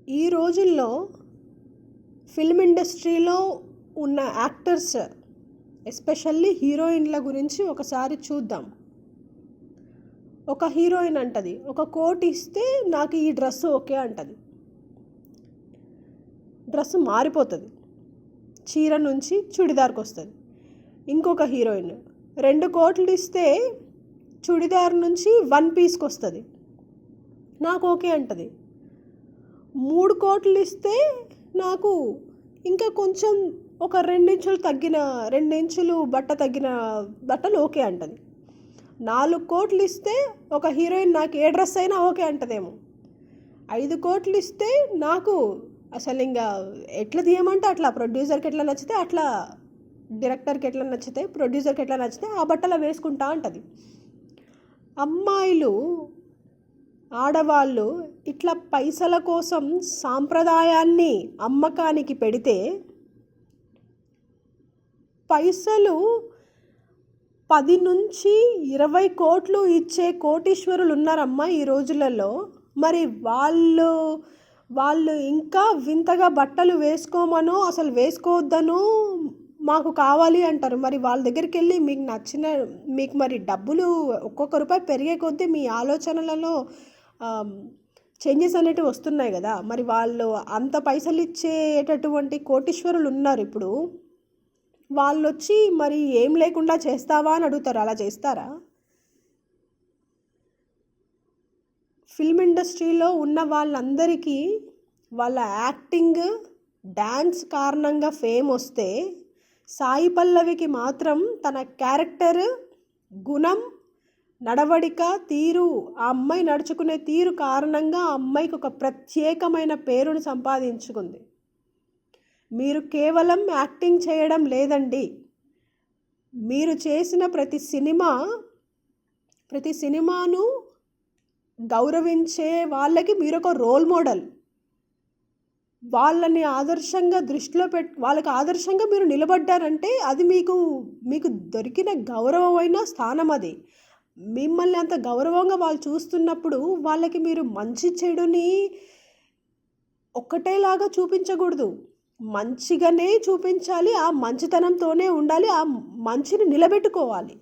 ఈ రోజుల్లో ఫిల్మ్ ఇండస్ట్రీలో ఉన్న యాక్టర్స్ ఎస్పెషల్లీ హీరోయిన్ల గురించి ఒకసారి చూద్దాం. ఒక హీరోయిన్ అంటది, ఒక కోట్ ఇస్తే నాకు ఈ డ్రెస్ ఓకే అంటది. డ్రెస్ మారిపోతుంది, చీర నుంచి చుడిదార్కి వస్తుంది. ఇంకొక హీరోయిన్ 2 కోట్లు ఇస్తే చుడిదార్ నుంచి 1 పీస్కి వస్తుంది, నాకు ఓకే అంటది. 3 కోట్లు ఇస్తే నాకు ఇంకా కొంచెం ఒక 2 ఇంచులు తగ్గిన 2 ఇంచులు బట్ట తగ్గిన బట్టలు ఓకే అంటది. 4 కోట్లు ఇస్తే ఒక హీరోయిన్ నాకు ఏ డ్రెస్ అయినా ఓకే అంటదేమో. 5 కోట్లు ఇస్తే నాకు అసలు ఇంకా ఎట్లా తీయమంటే అట్లా, ప్రొడ్యూసర్కి ఎట్లా నచ్చితే అట్లా, డైరెక్టర్కి ఎట్లా నచ్చితే, ప్రొడ్యూసర్కి ఎట్లా నచ్చితే ఆ బట్టలు వేసుకుంటా అంటది. అమ్మాయిలు, ఆడవాళ్ళు ఇట్లా పైసల కోసం సాంప్రదాయాన్ని అమ్మకానికి పెడితే పైసలు 10 నుంచి 20 కోట్లు ఇచ్చే కోటీశ్వరులు ఉన్నారమ్మా ఈ రోజులలో. మరి వాళ్ళు ఇంకా వింతగా బట్టలు వేసుకోమనో అసలు వేసుకోవద్దనో మాకు కావాలి అంటారు. మరి వాళ్ళ దగ్గరికి వెళ్ళి మీకు మరి డబ్బులు ఒక్కొక్క రూపాయి పెరిగే కొద్దీ మీ ఆలోచనలలో చేంజెస్ అనేటివి వస్తున్నాయి కదా. మరి వాళ్ళు అంత పైసలు ఇచ్చేటటువంటి కోటీశ్వరులు ఉన్నారు ఇప్పుడు. వాళ్ళు వచ్చి మరి ఏం లేకుండా చేస్తావా అని అడుగుతారు. అలా చేస్తారా? ఫిల్మ్ ఇండస్ట్రీలో ఉన్న వాళ్ళందరికీ వాళ్ళ యాక్టింగ్, డ్యాన్స్ కారణంగా ఫేమ్ వస్తే, సాయి పల్లవికి మాత్రం తన క్యారెక్టర్, గుణం, నడవడిక, తీరు, ఆ అమ్మాయి నడుచుకునే తీరు కారణంగా ఆ అమ్మాయికి ఒక ప్రత్యేకమైన పేరును సంపాదించుకుంది. మీరు కేవలం యాక్టింగ్ చేయడం లేదండి, మీరు చేసిన ప్రతి సినిమాను గౌరవించే వాళ్ళకి మీరు ఒక రోల్ మోడల్. వాళ్ళని ఆదర్శంగా దృష్టిలో వాళ్ళకి ఆదర్శంగా మీరు నిలబడ్డారంటే అది మీకు దొరికిన గౌరవమైన స్థానం. అది మిమ్మల్ని అంత గౌరవంగా వాళ్ళు చూస్తున్నప్పుడు వాళ్ళకి మీరు మంచి చెడుని ఒక్కటేలాగా చూపించకూడదు, మంచిగానే చూపించాలి. ఆ మంచితనంతోనే ఉండాలి, ఆ మంచిని నిలబెట్టుకోవాలి.